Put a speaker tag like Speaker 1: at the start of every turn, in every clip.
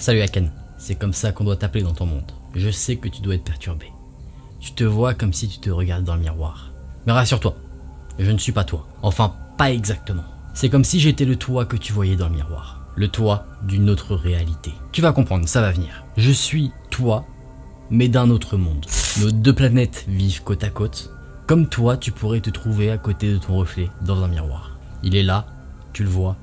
Speaker 1: Salut Aken, c'est comme ça qu'on doit t'appeler dans ton monde. Je sais que tu dois être perturbé. Tu te vois comme si tu te regardes dans le miroir. Mais rassure-toi, je ne suis pas toi. Enfin, pas exactement. C'est comme si j'étais le toi que tu voyais dans le miroir. Le toi d'une autre réalité. Tu vas comprendre, ça va venir. Je suis toi, mais d'un autre monde. Nos deux planètes vivent côte à côte. Comme toi, tu pourrais te trouver à côté de ton reflet dans un miroir. Il est là, tu le vois,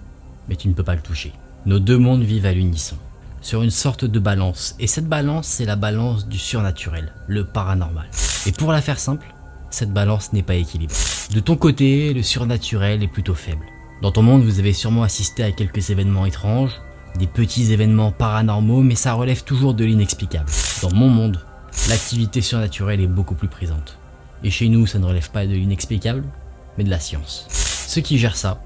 Speaker 1: mais tu ne peux pas le toucher. Nos deux mondes vivent à l'unisson, sur une sorte de balance, et cette balance, c'est la balance du surnaturel, le paranormal. Et pour la faire simple, cette balance n'est pas équilibrée. De ton côté, le surnaturel est plutôt faible. Dans ton monde, vous avez sûrement assisté à quelques événements étranges, des petits événements paranormaux, mais ça relève toujours de l'inexplicable. Dans mon monde, l'activité surnaturelle est beaucoup plus présente. Et chez nous, ça ne relève pas de l'inexplicable, mais de la science. Ceux qui gèrent ça,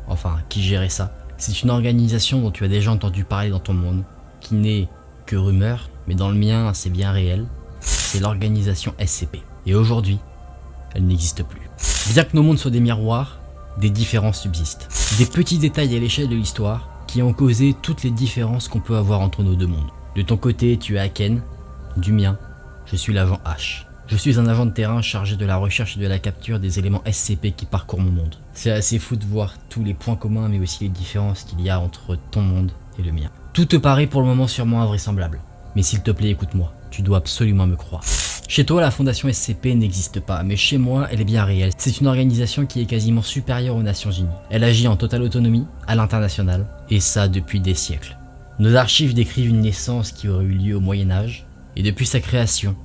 Speaker 1: enfin, qui géraient ça, c'est une organisation dont tu as déjà entendu parler dans ton monde, qui n'est que rumeur, mais dans le mien, c'est bien réel. C'est l'organisation SCP. Et aujourd'hui, elle n'existe plus. Bien que nos mondes soient des miroirs, des différences subsistent. Des petits détails à l'échelle de l'histoire qui ont causé toutes les différences qu'on peut avoir entre nos deux mondes. De ton côté, tu es Aken, du mien, je suis l'agent H. Je suis un agent de terrain chargé de la recherche et de la capture des éléments SCP qui parcourent mon monde. C'est assez fou de voir tous les points communs mais aussi les différences qu'il y a entre ton monde et le mien. Tout te paraît pour le moment sûrement invraisemblable. Mais s'il te plaît, écoute-moi, tu dois absolument me croire. Chez toi, la fondation SCP n'existe pas, mais chez moi, elle est bien réelle. C'est une organisation qui est quasiment supérieure aux Nations Unies. Elle agit en totale autonomie, à l'international, et ça depuis des siècles. Nos archives décrivent une naissance qui aurait eu lieu au Moyen-Âge, et depuis sa création,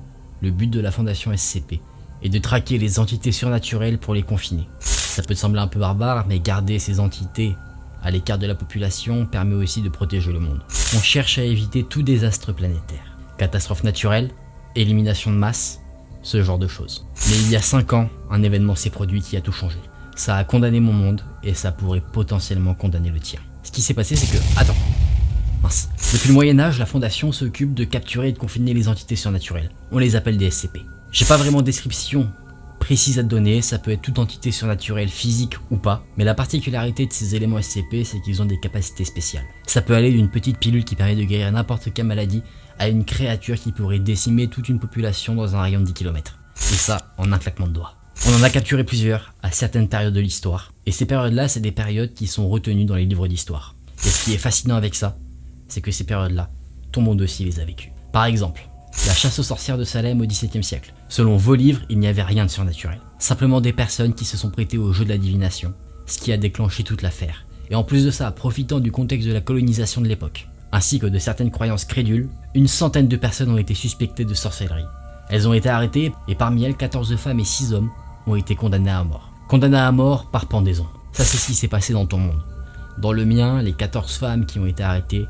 Speaker 1: le but de la fondation SCP est de traquer les entités surnaturelles pour les confiner. Ça peut te sembler un peu barbare, mais garder ces entités à l'écart de la population permet aussi de protéger le monde. On cherche à éviter tout désastre planétaire. Catastrophes naturelles, élimination de masse, ce genre de choses. Mais il y a 5 ans, un événement s'est produit qui a tout changé. Ça a condamné mon monde et ça pourrait potentiellement condamner le tien. Ce qui s'est passé, c'est que... Attends. Mince. Depuis le Moyen-Âge, la Fondation s'occupe de capturer et de confiner les entités surnaturelles. On les appelle des SCP. J'ai pas vraiment de description précise à te donner, ça peut être toute entité surnaturelle physique ou pas, mais la particularité de ces éléments SCP, c'est qu'ils ont des capacités spéciales. Ça peut aller d'une petite pilule qui permet de guérir n'importe quelle maladie à une créature qui pourrait décimer toute une population dans un rayon de 10 km. Et ça, en un claquement de doigts. On en a capturé plusieurs à certaines périodes de l'histoire, et ces périodes-là, c'est des périodes qui sont retenues dans les livres d'histoire. Et ce qui est fascinant avec ça, c'est que ces périodes-là, ton monde aussi les a vécues. Par exemple, la chasse aux sorcières de Salem au XVIIe siècle. Selon vos livres, il n'y avait rien de surnaturel. Simplement des personnes qui se sont prêtées au jeu de la divination, ce qui a déclenché toute l'affaire. Et en plus de ça, profitant du contexte de la colonisation de l'époque, ainsi que de certaines croyances crédules, une centaine de personnes ont été suspectées de sorcellerie. Elles ont été arrêtées et parmi elles, 14 femmes et 6 hommes ont été condamnés à mort. Condamnés à mort par pendaison. Ça, c'est ce qui s'est passé dans ton monde. Dans le mien, les 14 femmes qui ont été arrêtées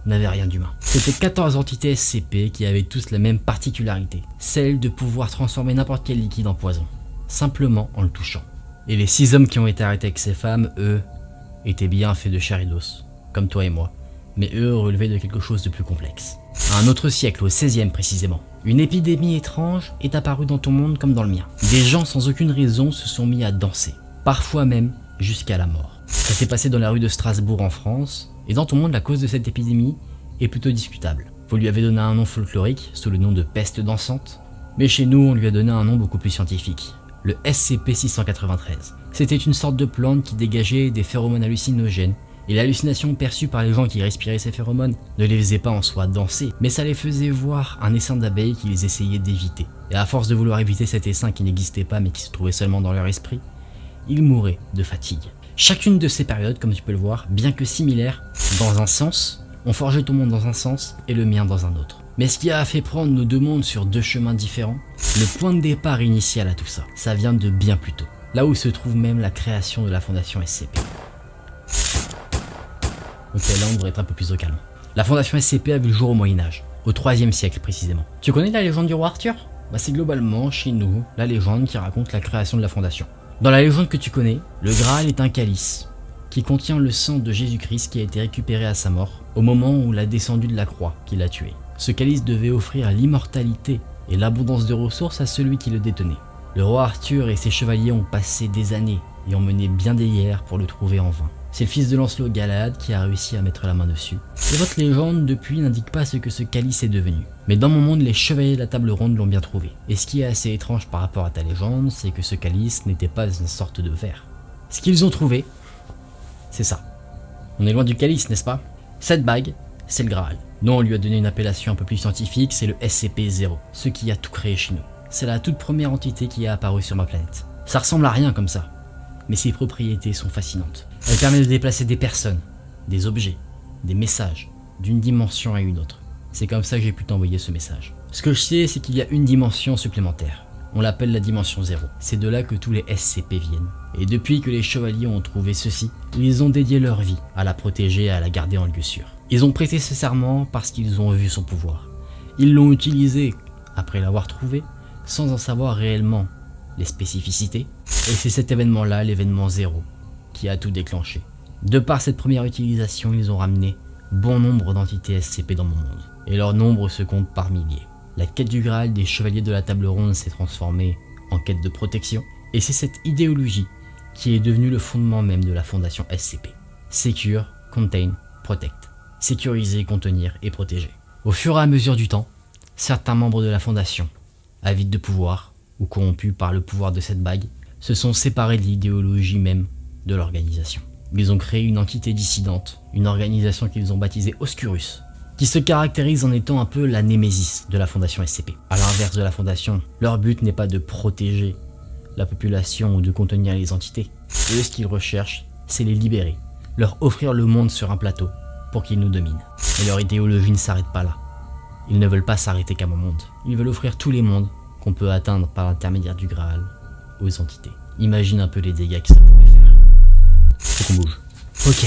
Speaker 1: n'avaient rien d'humain. C'était 14 entités SCP qui avaient tous la même particularité, celle de pouvoir transformer n'importe quel liquide en poison, simplement en le touchant. Et les 6 hommes qui ont été arrêtés avec ces femmes, eux, étaient bien faits de chair et d'os, comme toi et moi, mais eux relevaient de quelque chose de plus complexe. À un autre siècle, au 16e précisément, une épidémie étrange est apparue dans ton monde comme dans le mien. Des gens sans aucune raison se sont mis à danser, parfois même jusqu'à la mort. Ça s'est passé dans la rue de Strasbourg en France, et dans ton monde, la cause de cette épidémie est plutôt discutable. Vous lui avez donné un nom folklorique, sous le nom de peste dansante, mais chez nous, on lui a donné un nom beaucoup plus scientifique, le SCP-693. C'était une sorte de plante qui dégageait des phéromones hallucinogènes, et l'hallucination perçue par les gens qui respiraient ces phéromones ne les faisait pas en soi danser, mais ça les faisait voir un essaim d'abeilles qu'ils essayaient d'éviter. Et à force de vouloir éviter cet essaim qui n'existait pas mais qui se trouvait seulement dans leur esprit, ils mouraient de fatigue. Chacune de ces périodes, comme tu peux le voir, bien que similaires, dans un sens, ont forgé ton monde dans un sens et le mien dans un autre. Mais ce qui a fait prendre nos deux mondes sur deux chemins différents, le point de départ initial à tout ça, ça vient de bien plus tôt, là où se trouve même la création de la fondation SCP. Ok, là on devrait être un peu plus au calme. La fondation SCP a vu le jour au Moyen-Âge, au 3e siècle précisément. Tu connais la légende du roi Arthur ? C'est globalement, chez nous, la légende qui raconte la création de la fondation. Dans la légende que tu connais, le Graal est un calice qui contient le sang de Jésus-Christ qui a été récupéré à sa mort au moment où il a descendu de la croix qui l'a tué. Ce calice devait offrir l'immortalité et l'abondance de ressources à celui qui le détenait. Le roi Arthur et ses chevaliers ont passé des années et ont mené bien des guerres pour le trouver en vain. C'est le fils de Lancelot Galahad qui a réussi à mettre la main dessus. Et votre légende depuis n'indique pas ce que ce calice est devenu. Mais dans mon monde, les chevaliers de la table ronde l'ont bien trouvé. Et ce qui est assez étrange par rapport à ta légende, c'est que ce calice n'était pas une sorte de verre. Ce qu'ils ont trouvé, c'est ça. On est loin du calice, n'est-ce pas? Cette bague, c'est le Graal. Non, on lui a donné une appellation un peu plus scientifique, c'est le SCP-0, ce qui a tout créé chez nous. C'est la toute première entité qui est apparue sur ma planète. Ça ressemble à rien comme ça, mais ses propriétés sont fascinantes. Elle permet de déplacer des personnes, des objets, des messages, d'une dimension à une autre. C'est comme ça que j'ai pu t'envoyer ce message. Ce que je sais, c'est qu'il y a une dimension supplémentaire. On l'appelle la dimension 0. C'est de là que tous les SCP viennent. Et depuis que les chevaliers ont trouvé ceci, ils ont dédié leur vie à la protéger et à la garder en lieu sûr. Ils ont prêté ce serment parce qu'ils ont vu son pouvoir. Ils l'ont utilisé après l'avoir trouvé, sans en savoir réellement les spécificités. Et c'est cet événement-là, l'événement 0, qui a tout déclenché. De par cette première utilisation, ils ont ramené bon nombre d'entités SCP dans mon monde. Et leur nombre se compte par milliers. La quête du Graal des chevaliers de la table ronde s'est transformée en quête de protection. Et c'est cette idéologie qui est devenue le fondement même de la fondation SCP. Secure, Contain, Protect. Sécuriser, contenir et protéger. Au fur et à mesure du temps, certains membres de la fondation, avides de pouvoir ou corrompus par le pouvoir de cette bague, se sont séparés de l'idéologie même de l'organisation. Ils ont créé une entité dissidente, une organisation qu'ils ont baptisée Oscurus, qui se caractérise en étant un peu la némésis de la fondation SCP. A l'inverse de la fondation, leur but n'est pas de protéger la population ou de contenir les entités. Eux, ce qu'ils recherchent, c'est les libérer, leur offrir le monde sur un plateau pour qu'ils nous dominent. Et leur idéologie ne s'arrête pas là. Ils ne veulent pas s'arrêter qu'à mon monde. Ils veulent offrir tous les mondes qu'on peut atteindre par l'intermédiaire du Graal aux entités. Imagine un peu les dégâts que ça pourrait faire. Faut qu'on bouge. Ok.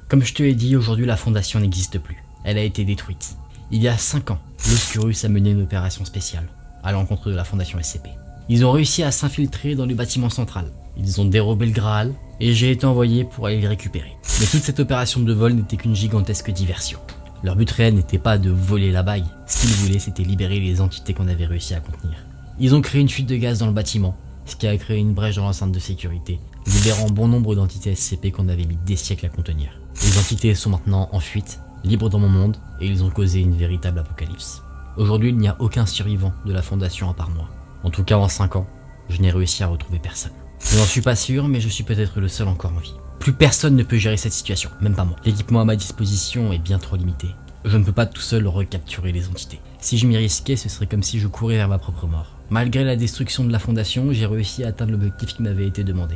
Speaker 1: Comme je te l'ai dit, aujourd'hui la fondation n'existe plus. Elle a été détruite. Il y a 5 ans, l'Oscurus a mené une opération spéciale à l'encontre de la fondation SCP. Ils ont réussi à s'infiltrer dans le bâtiment central. Ils ont dérobé le Graal et j'ai été envoyé pour aller le récupérer. Mais toute cette opération de vol n'était qu'une gigantesque diversion. Leur but réel n'était pas de voler la bague. Ce qu'ils voulaient, c'était libérer les entités qu'on avait réussi à contenir. Ils ont créé une fuite de gaz dans le bâtiment, ce qui a créé une brèche dans l'enceinte de sécurité, libérant bon nombre d'entités SCP qu'on avait mis des siècles à contenir. Les entités sont maintenant en fuite, libres dans mon monde, et ils ont causé une véritable apocalypse. Aujourd'hui, il n'y a aucun survivant de la fondation à part moi. En tout cas, en 5 ans, je n'ai réussi à retrouver personne. Je n'en suis pas sûr, mais je suis peut-être le seul encore en vie. Plus personne ne peut gérer cette situation, même pas moi. L'équipement à ma disposition est bien trop limité. Je ne peux pas tout seul recapturer les entités. Si je m'y risquais, ce serait comme si je courais vers ma propre mort. Malgré la destruction de la fondation, j'ai réussi à atteindre l'objectif qui m'avait été demandé.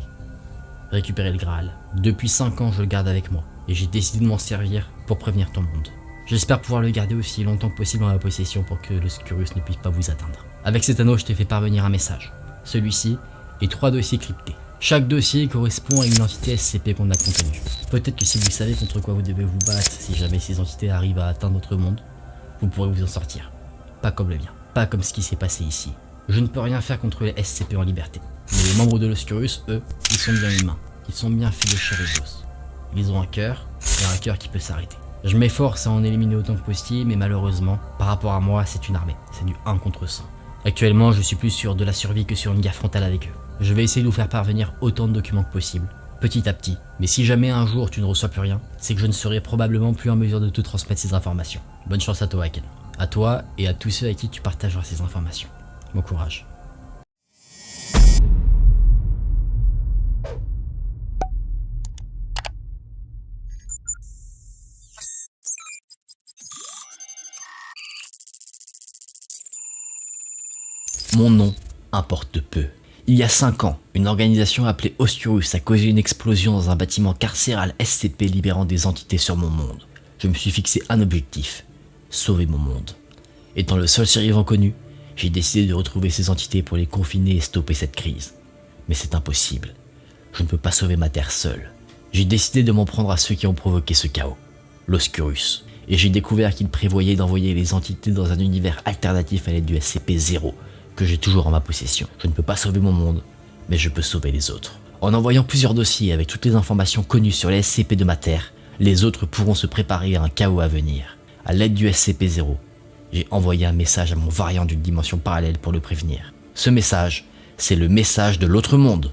Speaker 1: Récupérer le Graal. Depuis 5 ans, je le garde avec moi, et j'ai décidé de m'en servir pour prévenir ton monde. J'espère pouvoir le garder aussi longtemps que possible en ma possession pour que l'Oscurus ne puisse pas vous atteindre. Avec cet anneau, je t'ai fait parvenir un message. Celui-ci et 3 dossiers cryptés. Chaque dossier correspond à une entité SCP qu'on a contenue. Peut-être que si vous savez contre quoi vous devez vous battre, si jamais ces entités arrivent à atteindre notre monde, vous pourrez vous en sortir. Pas comme le mien, pas comme ce qui s'est passé ici. Je ne peux rien faire contre les SCP en liberté. Mais les membres de l'Oscurus, eux, ils sont bien humains. Ils sont bien faits de chair et d'os. Ils ont un cœur, et un cœur qui peut s'arrêter. Je m'efforce à en éliminer autant que possible, mais malheureusement, par rapport à moi, c'est une armée. C'est du 1 contre 100. Actuellement, je suis plus sûr de la survie que sur une guerre frontale avec eux. Je vais essayer de vous faire parvenir autant de documents que possible, petit à petit. Mais si jamais un jour tu ne reçois plus rien, c'est que je ne serai probablement plus en mesure de te transmettre ces informations. Bonne chance à toi, Haken. À toi et à tous ceux avec qui tu partageras ces informations. Bon courage. Mon nom importe peu. Il y a 5 ans, une organisation appelée Oscurus a causé une explosion dans un bâtiment carcéral SCP libérant des entités sur mon monde. Je me suis fixé un objectif, sauver mon monde. Étant le seul survivant connu, j'ai décidé de retrouver ces entités pour les confiner et stopper cette crise. Mais c'est impossible. Je ne peux pas sauver ma terre seul. J'ai décidé de m'en prendre à ceux qui ont provoqué ce chaos, l'Oscurus. Et j'ai découvert qu'ils prévoyaient d'envoyer les entités dans un univers alternatif à l'aide du SCP-0, que j'ai toujours en ma possession. Je ne peux pas sauver mon monde, mais je peux sauver les autres. En envoyant plusieurs dossiers avec toutes les informations connues sur les SCP de ma terre, les autres pourront se préparer à un chaos à venir. À l'aide du SCP-0, j'ai envoyé un message à mon variant d'une dimension parallèle pour le prévenir. Ce message, c'est le message de l'autre monde.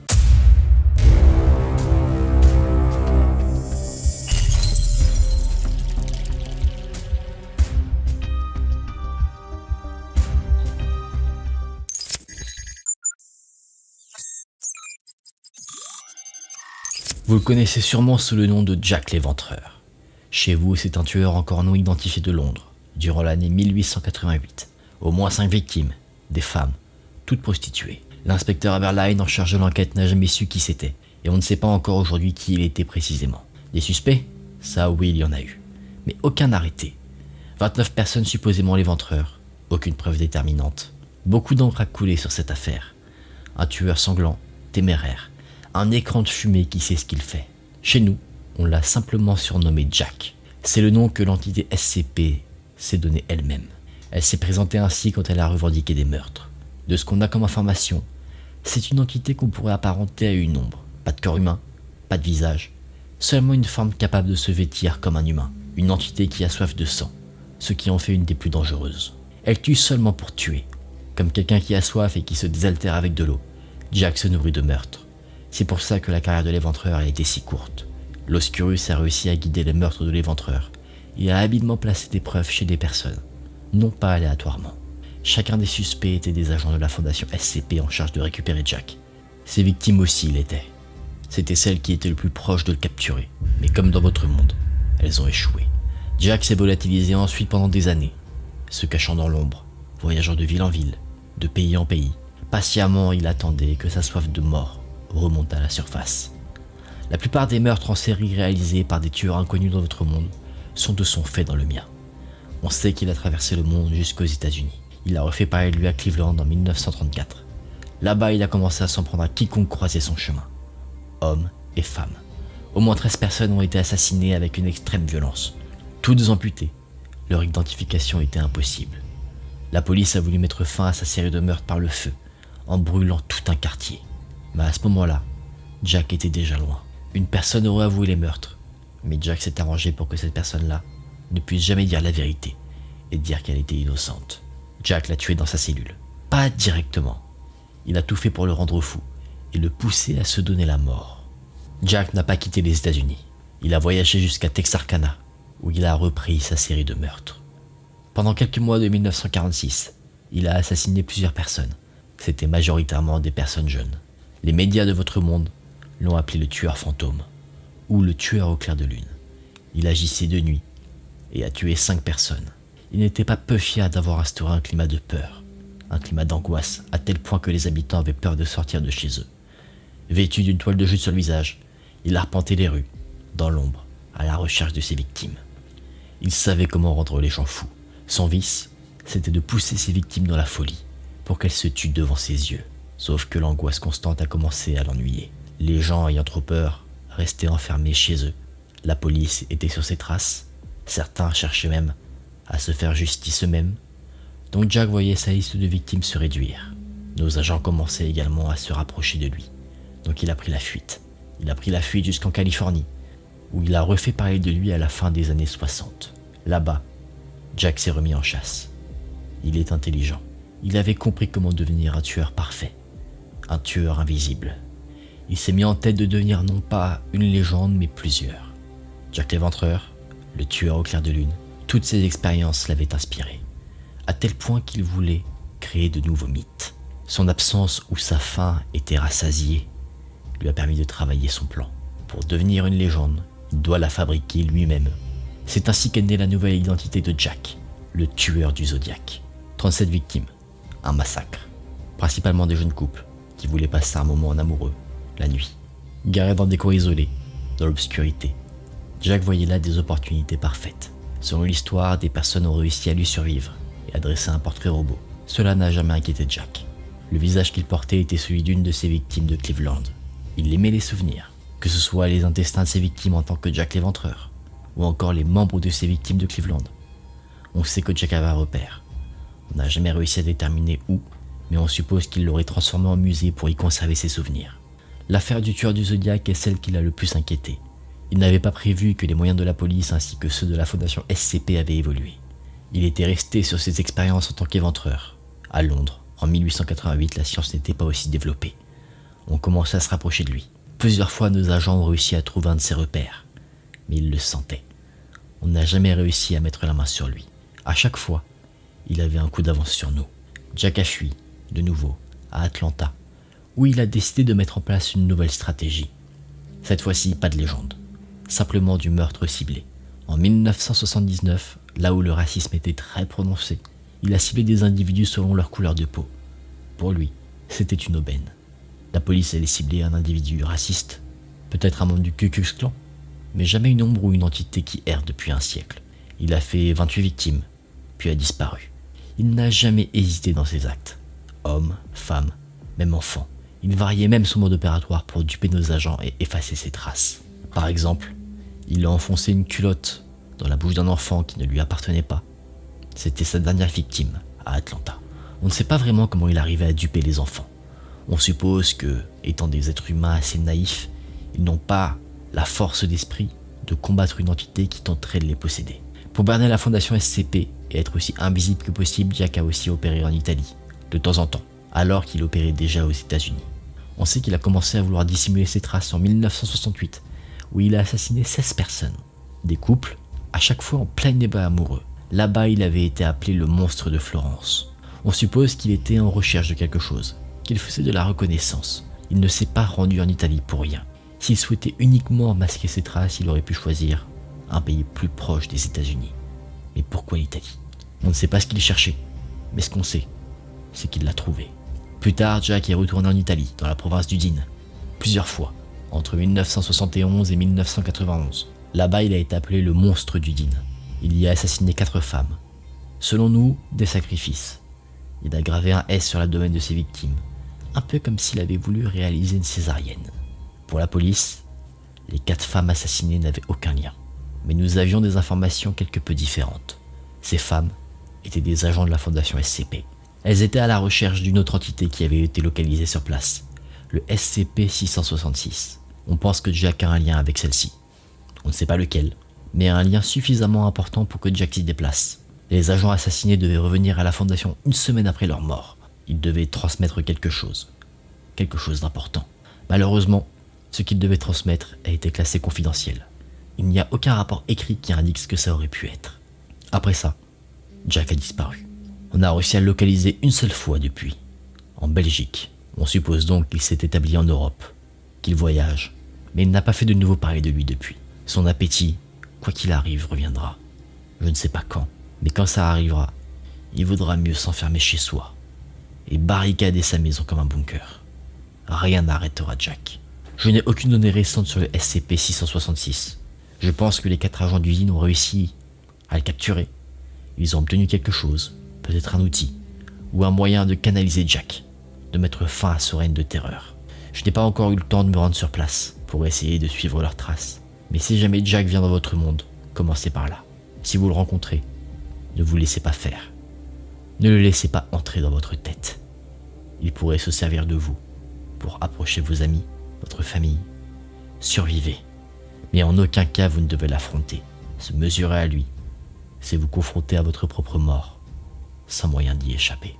Speaker 1: Vous le connaissez sûrement sous le nom de Jack l'Éventreur. Chez vous, c'est un tueur encore non identifié de Londres, durant l'année 1888. Au moins 5 victimes, des femmes, toutes prostituées. L'inspecteur Aberline en charge de l'enquête n'a jamais su qui c'était, et on ne sait pas encore aujourd'hui qui il était précisément. Des suspects? Ça oui, il y en a eu. Mais aucun arrêté. 29 personnes supposément l'éventreur, aucune preuve déterminante. Beaucoup d'encre a coulé sur cette affaire. Un tueur sanglant, téméraire, un écran de fumée qui sait ce qu'il fait. Chez nous, on l'a simplement surnommé Jack. C'est le nom que l'entité SCP s'est donné elle-même. Elle s'est présentée ainsi quand elle a revendiqué des meurtres. De ce qu'on a comme information, c'est une entité qu'on pourrait apparenter à une ombre. Pas de corps humain, pas de visage, seulement une forme capable de se vêtir comme un humain. Une entité qui a soif de sang, ce qui en fait une des plus dangereuses. Elle tue seulement pour tuer. Comme quelqu'un qui a soif et qui se désaltère avec de l'eau, Jack se nourrit de meurtres. C'est pour ça que la carrière de l'éventreur a été si courte. L'Oscurus a réussi à guider les meurtres de l'éventreur et a habilement placé des preuves chez des personnes, non pas aléatoirement. Chacun des suspects était des agents de la fondation SCP en charge de récupérer Jack. Ses victimes aussi l'étaient. C'était celles qui étaient le plus proches de le capturer, mais comme dans votre monde, elles ont échoué. Jack s'est volatilisé ensuite pendant des années, se cachant dans l'ombre, voyageant de ville en ville, de pays en pays. Patiemment, il attendait que sa soif de mort remonte à la surface. La plupart des meurtres en série réalisés par des tueurs inconnus dans votre monde sont de son fait dans le mien. On sait qu'il a traversé le monde jusqu'aux États-Unis. Il a refait parler de lui à Cleveland en 1934. Là-bas, il a commencé à s'en prendre à quiconque croisait son chemin. Hommes et femmes. Au moins 13 personnes ont été assassinées avec une extrême violence. Toutes amputées. Leur identification était impossible. La police a voulu mettre fin à sa série de meurtres par le feu, en brûlant tout un quartier. Mais à ce moment-là, Jack était déjà loin. Une personne aurait avoué les meurtres, mais Jack s'est arrangé pour que cette personne-là ne puisse jamais dire la vérité et dire qu'elle était innocente. Jack l'a tué dans sa cellule. Pas directement. Il a tout fait pour le rendre fou et le pousser à se donner la mort. Jack n'a pas quitté les États-Unis. Il a voyagé jusqu'à Texarkana, où il a repris sa série de meurtres. Pendant quelques mois de 1946, il a assassiné plusieurs personnes. C'était majoritairement des personnes jeunes. Les médias de votre monde l'ont appelé le tueur fantôme, ou le tueur au clair de lune. Il agissait de nuit et a tué 5 personnes. Il n'était pas peu fier d'avoir instauré un climat de peur, un climat d'angoisse, à tel point que les habitants avaient peur de sortir de chez eux. Vêtu d'une toile de jute sur le visage, il arpentait les rues, dans l'ombre, à la recherche de ses victimes. Il savait comment rendre les gens fous. Son vice, c'était de pousser ses victimes dans la folie, pour qu'elles se tuent devant ses yeux. Sauf que l'angoisse constante a commencé à l'ennuyer. Les gens ayant trop peur, restaient enfermés chez eux. La police était sur ses traces. Certains cherchaient même à se faire justice eux-mêmes. Donc Jack voyait sa liste de victimes se réduire. Nos agents commençaient également à se rapprocher de lui. Donc il a pris la fuite. Il a pris la fuite jusqu'en Californie, où il a refait parler de lui à la fin des années 60. Là-bas, Jack s'est remis en chasse. Il est intelligent. Il avait compris comment devenir un tueur parfait. Un tueur invisible. Il s'est mis en tête de devenir non pas une légende, mais plusieurs. Jack l'Éventreur, le tueur au clair de lune, toutes ces expériences l'avaient inspiré, à tel point qu'il voulait créer de nouveaux mythes. Son absence ou sa faim était rassasiée lui a permis de travailler son plan. Pour devenir une légende, il doit la fabriquer lui-même. C'est ainsi qu'est née la nouvelle identité de Jack, le tueur du Zodiac. 37 victimes, un massacre. Principalement des jeunes couples qui voulaient passer un moment en amoureux, la nuit. Garé dans des coins isolés, dans l'obscurité, Jack voyait là des opportunités parfaites. Selon l'histoire, des personnes ont réussi à lui survivre et à dresser un portrait robot. Cela n'a jamais inquiété Jack. Le visage qu'il portait était celui d'une de ses victimes de Cleveland. Il aimait les souvenirs, que ce soit les intestins de ses victimes en tant que Jack l'Éventreur, ou encore les membres de ses victimes de Cleveland. On sait que Jack avait un repère. On n'a jamais réussi à déterminer où, mais on suppose qu'il l'aurait transformé en musée pour y conserver ses souvenirs. L'affaire du tueur du Zodiac est celle qui l'a le plus inquiété. Il n'avait pas prévu que les moyens de la police ainsi que ceux de la fondation SCP avaient évolué. Il était resté sur ses expériences en tant qu'éventreur. À Londres, en 1888, la science n'était pas aussi développée. On commençait à se rapprocher de lui. Plusieurs fois, nos agents ont réussi à trouver un de ses repères, mais ils le sentaient. On n'a jamais réussi à mettre la main sur lui. À chaque fois, il avait un coup d'avance sur nous. Jack a fui, de nouveau, à Atlanta, où il a décidé de mettre en place une nouvelle stratégie.
Speaker 2: Cette fois-ci, pas de légende. Simplement du meurtre ciblé. En 1979, là où le racisme était très prononcé, il a ciblé des individus selon leur couleur de peau. Pour lui, c'était une aubaine. La police allait cibler un individu raciste, peut-être un membre du Ku Klux Klan, mais jamais une ombre ou une entité qui erre depuis un siècle. Il a fait 28 victimes, puis a disparu. Il n'a jamais hésité dans ses actes. Hommes, femmes, même enfants. Il variait même son mode opératoire pour duper nos agents et effacer ses traces. Par exemple, il a enfoncé une culotte dans la bouche d'un enfant qui ne lui appartenait pas. C'était sa dernière victime, à Atlanta. On ne sait pas vraiment comment il arrivait à duper les enfants. On suppose que, étant des êtres humains assez naïfs, ils n'ont pas la force d'esprit de combattre une entité qui tenterait de les posséder. Pour berner la fondation SCP et être aussi invisible que possible, Jack a aussi opéré en Italie, de temps en temps, alors qu'il opérait déjà aux États-Unis. On sait qu'il a commencé à vouloir dissimuler ses traces en 1968, où il a assassiné 16 personnes. Des couples, à chaque fois en plein débat amoureux. Là-bas, il avait été appelé le monstre de Florence. On suppose qu'il était en recherche de quelque chose, qu'il faisait de la reconnaissance. Il ne s'est pas rendu en Italie pour rien. S'il souhaitait uniquement masquer ses traces, il aurait pu choisir un pays plus proche des États-Unis. Mais pourquoi l'Italie? On ne sait pas ce qu'il cherchait, mais ce qu'on sait, c'est qu'il l'a trouvé. Plus tard, Jack est retourné en Italie, dans la province d'Udine, plusieurs fois, entre 1971 et 1991. Là-bas, il a été appelé le monstre d'Udine. Il y a assassiné 4 femmes. Selon nous, des sacrifices. Il a gravé un S sur l'abdomen de ses victimes, un peu comme s'il avait voulu réaliser une césarienne. Pour la police, les 4 femmes assassinées n'avaient aucun lien. Mais nous avions des informations quelque peu différentes. Ces femmes étaient des agents de la fondation SCP. Elles étaient à la recherche d'une autre entité qui avait été localisée sur place, le SCP-666. On pense que Jack a un lien avec celle-ci. On ne sait pas lequel, mais un lien suffisamment important pour que Jack s'y déplace. Les agents assassinés devaient revenir à la fondation une semaine après leur mort. Ils devaient transmettre quelque chose d'important. Malheureusement, ce qu'ils devaient transmettre a été classé confidentiel. Il n'y a aucun rapport écrit qui indique ce que ça aurait pu être. Après ça, Jack a disparu. On a réussi à le localiser une seule fois depuis, en Belgique. On suppose donc qu'il s'est établi en Europe, qu'il voyage, mais il n'a pas fait de nouveau parler de lui depuis. Son appétit, quoi qu'il arrive, reviendra. Je ne sais pas quand, mais quand ça arrivera, il vaudra mieux s'enfermer chez soi et barricader sa maison comme un bunker. Rien n'arrêtera Jack. Je n'ai aucune donnée récente sur le SCP-666. Je pense que les 4 agents d'usine ont réussi à le capturer. Ils ont obtenu quelque chose, peut-être un outil, ou un moyen de canaliser Jack, de mettre fin à ce règne de terreur. Je n'ai pas encore eu le temps de me rendre sur place pour essayer de suivre leurs traces. Mais si jamais Jack vient dans votre monde, commencez par là. Si vous le rencontrez, ne vous laissez pas faire. Ne le laissez pas entrer dans votre tête. Il pourrait se servir de vous pour approcher vos amis, votre famille. Survivez. Mais en aucun cas vous ne devez l'affronter. Se mesurer à lui, c'est vous confronter à votre propre mort, sans moyen d'y échapper.